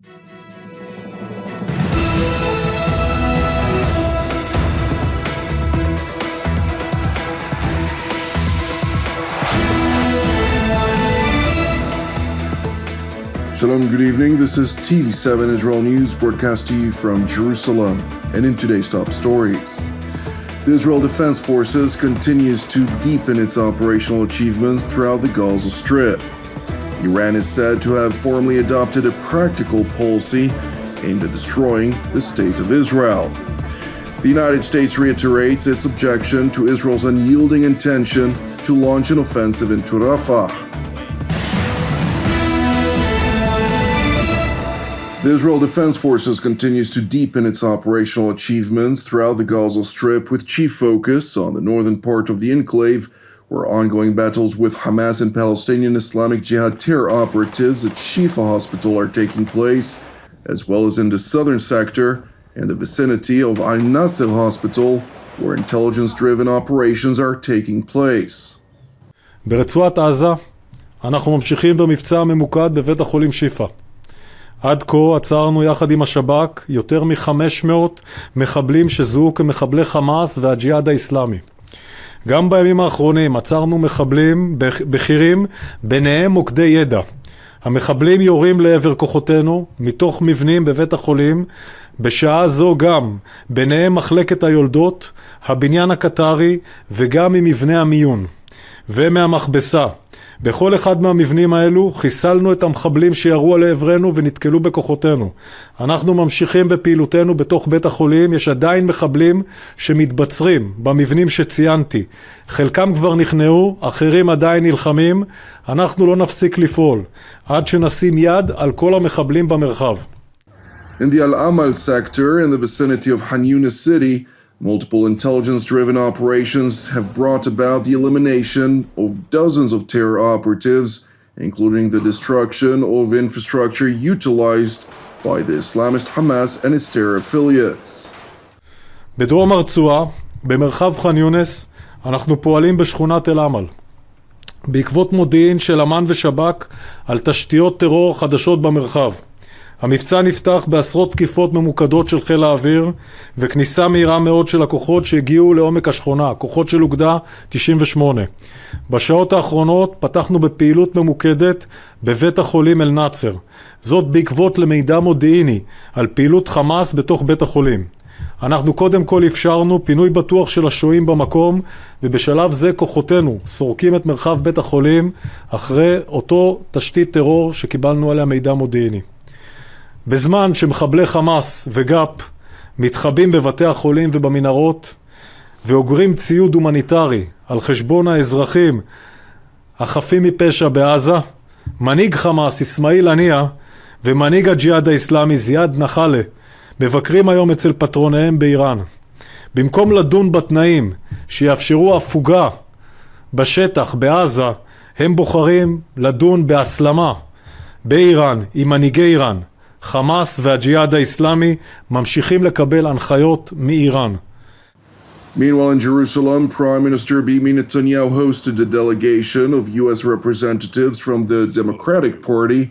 Shalom, good evening. This is TV7 Israel News, broadcast to you from Jerusalem. And in today's top stories, the Israel Defense Forces continues to deepen its operational achievements throughout the Gaza Strip. Iran is said to have formally adopted a practical policy aimed at destroying the state of Israel. The United States reiterates its objection to Israel's unyielding intention to launch an offensive into Rafah. The Israel Defense Forces continues to deepen its operational achievements throughout the Gaza Strip, with chief focus on the northern part of the enclave, where ongoing battles with Hamas and Palestinian Islamic Jihad terror operatives at Shifa Hospital are taking place, as well as in the southern sector and the vicinity of Al-Nasser Hospital, where intelligence-driven operations are taking place. ברצועת עזה אנחנו ממשיכים במבצע ממוקד בבית החולים שיפה. עד כה עצרנו יחד עם השב"כ יותר מ-500 מחבלים שזוהו כמחבלי חמאס והג'יהאד האסלאמי. גם בימים האחרונים עצרנו מחבלים בכירים, ביניהם מוקדי ידע. המחבלים יורים לעבר כוחותינו מתוך מבנים בבית החולים, בשעה זו גם ביניהם מחלקת היולדות, הבניין הקטרי וגם ממבנה המיון ומהמכבסה. בכל אחד מהמבנים האלו חיסלנו את המחבלים שירו לעברנו ונתקלו בכוחותינו. אנחנו ממשיכים בפעילותנו בתוך בית החולים. יש עדיין מחבלים שמתבצרים במבנים שציינתי. חלקם כבר נכנעו, אחרים עדיין נלחמים. אנחנו לא נפסיק לפעול עד שנשים יד על כל המחבלים במרחב. In the Al-Amal sector in the vicinity of Han Yunis city, multiple intelligence-driven operations have brought about the elimination of dozens of terror operatives, including the destruction of infrastructure utilized by the Islamist Hamas and its terror affiliates. בדרום הרצועה, במרחב ח'אן יונס, אנחנו פועלים בשכונת אל-עמל. בעקבות מודיעין של אמ"ן ושב"כ על תשתיות טרור חדשות במרחב. המבצע נפתח בעשרות תקיפות ממוקדות של חיל האוויר וכניסה מהירה מאוד של הכוחות שהגיעו לעומק השכונה, כוחות של אוגדה 98. בשעות האחרונות פתחנו בפעילות ממוקדת בבית החולים אל-נאצר. זאת בעקבות למידע מודיעיני על פעילות חמאס בתוך בית החולים. אנחנו קודם כל אפשרנו פינוי בטוח של השוהים במקום, ובשלב זה כוחותינו סורקים את מרחב בית החולים אחרי אותו תשתית טרור שקיבלנו עליה מידע מודיעיני. בזמן שמחבלי חמאס וגאפ מתחבאים בבתי החולים ובמנהרות ואוגרים ציוד הומניטרי על חשבון האזרחים החפים מפשע בעזה, מנהיג חמאס אסמאעיל הנייה ומנהיג הג'יהאד האסלאמי זיאד נחלה מבקרים היום אצל פטרוניהם באיראן. במקום לדון בתנאים שיאפשרו הפוגה בשטח בעזה, הם בוחרים לדון בהסלמה באיראן עם מנהיגי איראן. חמאס והג'יהאד האסלאמי ממשיכים לקבל הנחיות מאיראן. Meanwhile, in Jerusalem, Prime Minister Benjamin Netanyahu hosted a delegation of U.S. representatives from the Democratic Party,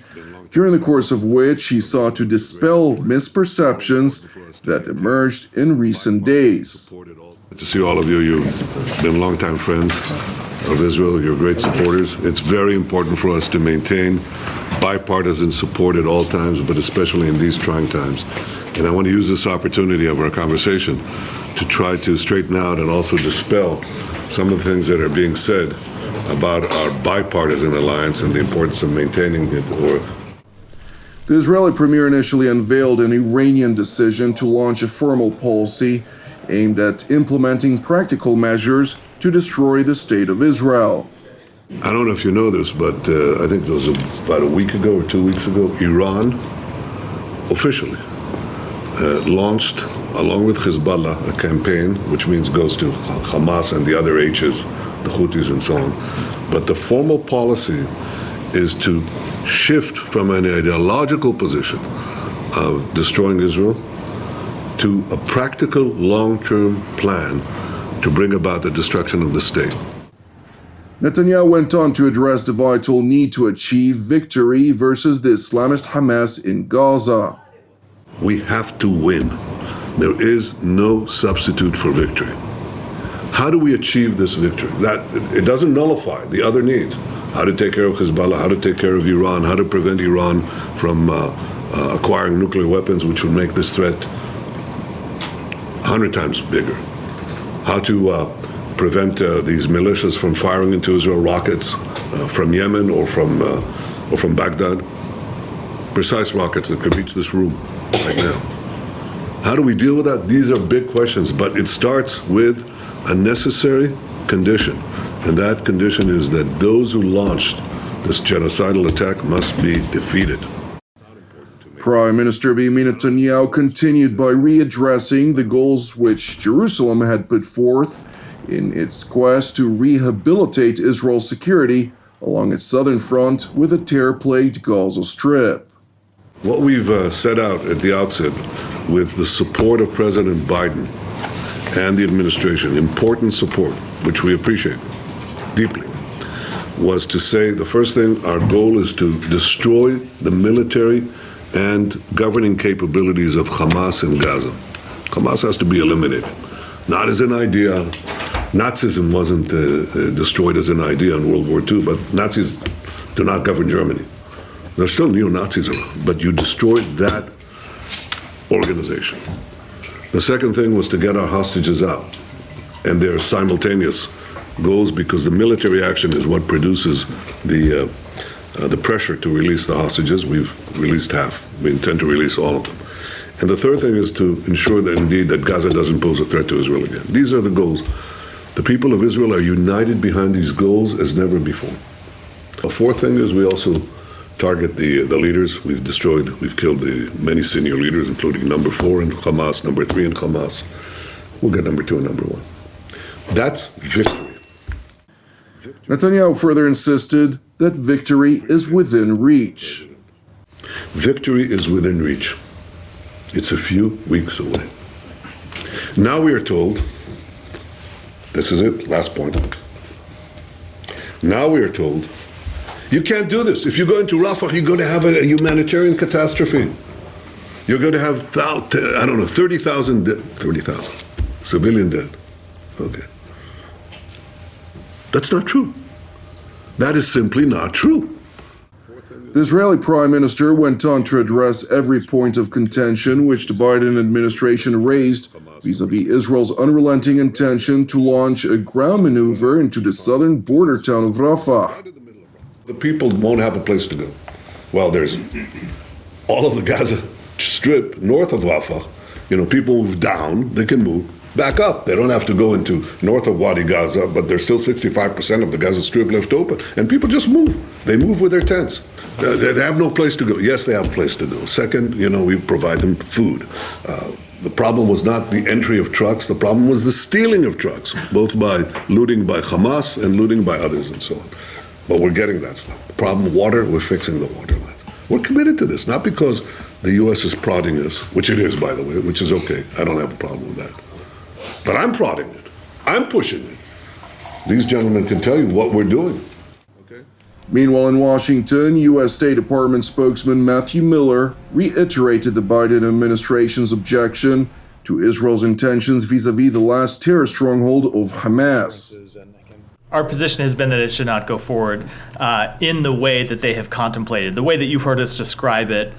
during the course of which he sought to dispel misperceptions that emerged in recent days. Good to see all of you. You've been longtime friends of Israel. You're great supporters. It's very important for us to maintain bipartisan support at all times, but especially in these trying times. And I want to use this opportunity of our conversation to try to straighten out and also dispel some of the things that are being said about our bipartisan alliance and the importance of maintaining it. The Israeli premier initially unveiled an Iranian decision to launch a formal policy aimed at implementing practical measures to destroy the state of Israel. I don't know if you know this, but I think it was about a week ago or 2 weeks ago, Iran officially launched, along with Hezbollah, a campaign which means goes to Hamas and the other H's, the Houthis and so on. But the formal policy is to shift from an ideological position of destroying Israel to a practical long-term plan to bring about the destruction of the state. Netanyahu went on to address the vital need to achieve victory versus the Islamist Hamas in Gaza. We have to win. There is no substitute for victory. How do we achieve this victory? That it doesn't nullify the other needs. How to take care of Hezbollah, how to take care of Iran, how to prevent Iran from acquiring nuclear weapons, which would make this threat 100 times bigger. How to prevent these militias from firing into Israel rockets from Yemen or from Baghdad. Precise rockets that could reach this room right now. How do we deal with that? These are big questions, but it starts with a necessary condition. And that condition is that those who launched this genocidal attack must be defeated. Prime Minister Benjamin Netanyahu continued by readdressing the goals which Jerusalem had put forth in its quest to rehabilitate Israel's security along its southern front with a terror-plagued Gaza Strip. What we've set out at the outset with the support of President Biden and the administration, important support, which we appreciate deeply, was to say the first thing, our goal is to destroy the military and governing capabilities of Hamas in Gaza. Hamas has to be eliminated. Not as an idea. Nazism wasn't destroyed as an idea in World War II, but Nazis do not govern Germany. There's still neo-Nazis around, but you destroyed that organization. The second thing was to get our hostages out, and they're simultaneous goals because the military action is what produces the pressure to release the hostages. We've released half. We intend to release all of them. And the third thing is to ensure that indeed that Gaza doesn't pose a threat to Israel again. These are the goals. The people of Israel are united behind these goals as never before. A fourth thing is we also target the leaders. We've killed the many senior leaders, including number 4 in Hamas, number 3 in Hamas. We'll get number 2 and number 1. That's victory. Netanyahu further insisted that victory is within reach. Victory is within reach. It's a few weeks away. Now we are told, this is it, last point. Now we are told, you can't do this. If you go into Rafah, you're going to have a humanitarian catastrophe. You're going to have, 30,000 civilian dead. Okay. That's not true. That is simply not true. The Israeli Prime Minister went on to address every point of contention which the Biden administration raised vis-à-vis Israel's unrelenting intention to launch a ground maneuver into the southern border town of Rafah. The people won't have a place to go. Well, there's all of the Gaza Strip north of Rafah. People move down, they can move back up. They don't have to go into north of Wadi Gaza, but there's still 65% of the Gaza Strip left open. And people just move. They move with their tents. They have no place to go. Yes, they have a place to go. Second, we provide them food. The problem was not the entry of trucks. The problem was the stealing of trucks, both by looting by Hamas and looting by others and so on. But we're getting that stuff. The problem, water, we're fixing the water line. We're committed to this, not because the U.S. is prodding us, which it is, by the way, which is okay. I don't have a problem with that. But I'm prodding it. I'm pushing it. These gentlemen can tell you what we're doing. Okay? Meanwhile, in Washington, U.S. State Department spokesman Matthew Miller reiterated the Biden administration's objection to Israel's intentions vis-à-vis the last terror stronghold of Hamas. Our position has been that it should not go forward in the way that they have contemplated, the way that you've heard us describe it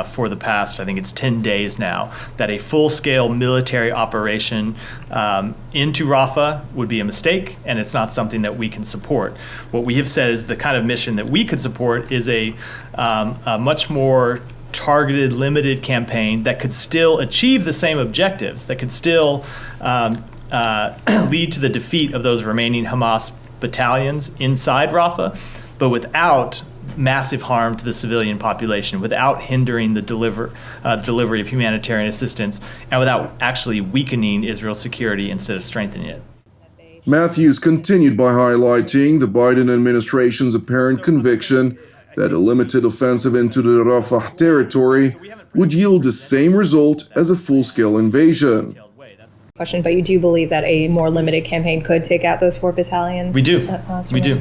for the past, I think it's 10 days now, that a full-scale military operation into Rafah would be a mistake, and it's not something that we can support. What we have said is the kind of mission that we could support is a much more targeted, limited campaign that could still achieve the same objectives, that could still lead to the defeat of those remaining Hamas battalions inside Rafah, but without massive harm to the civilian population, without hindering the delivery of humanitarian assistance, and without actually weakening Israel's security instead of strengthening it. Matthews continued by highlighting the Biden administration's apparent conviction that a limited offensive into the Rafah territory would yield the same result as a full-scale invasion. question, but you do believe that a more limited campaign could take out those 4 battalions? We do. We do.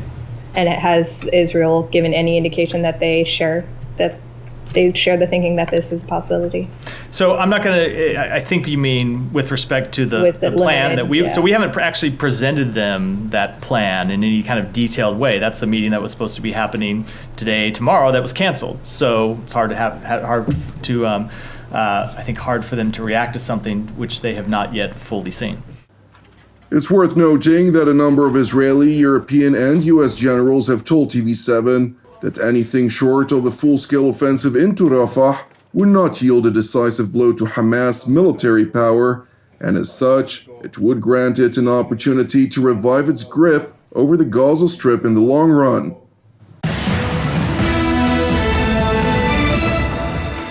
And has Israel given any indication that they share the thinking that this is a possibility? So I'm not going to. I think you mean with respect to the plan that we. Yeah. So we haven't actually presented them that plan in any kind of detailed way. That's the meeting that was supposed to be happening today, tomorrow. That was canceled. So it's hard for them to react to something which they have not yet fully seen. It's worth noting that a number of Israeli, European, and U.S. generals have told TV7 that anything short of a full-scale offensive into Rafah would not yield a decisive blow to Hamas military power, and as such, it would grant it an opportunity to revive its grip over the Gaza Strip in the long run.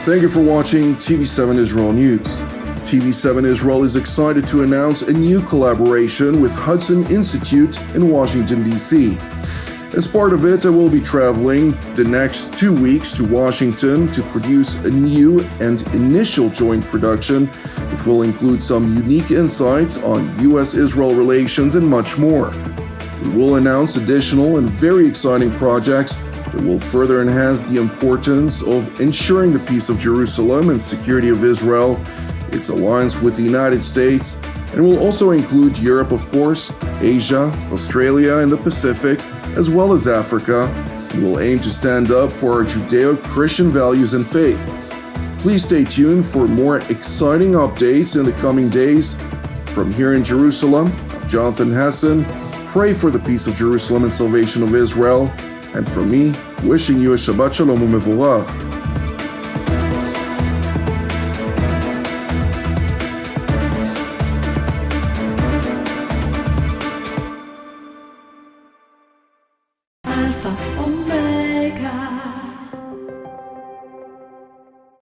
Thank you for watching TV7 Israel News. TV7 Israel is excited to announce a new collaboration with Hudson Institute in Washington, D.C. As part of it, I will be traveling the next 2 weeks to Washington to produce a new and initial joint production. It will include some unique insights on U.S.-Israel relations and much more. We will announce additional and very exciting projects that will further enhance the importance of ensuring the peace of Jerusalem and security of Israel, its alliance with the United States, and will also include Europe, of course, Asia, Australia, and the Pacific, as well as Africa, and will aim to stand up for our Judeo-Christian values and faith. Please stay tuned for more exciting updates in the coming days. From here in Jerusalem, I'm Jonathan Hassan. Pray for the peace of Jerusalem and salvation of Israel. And from me, wishing you a Shabbat Shalom u'mevorach.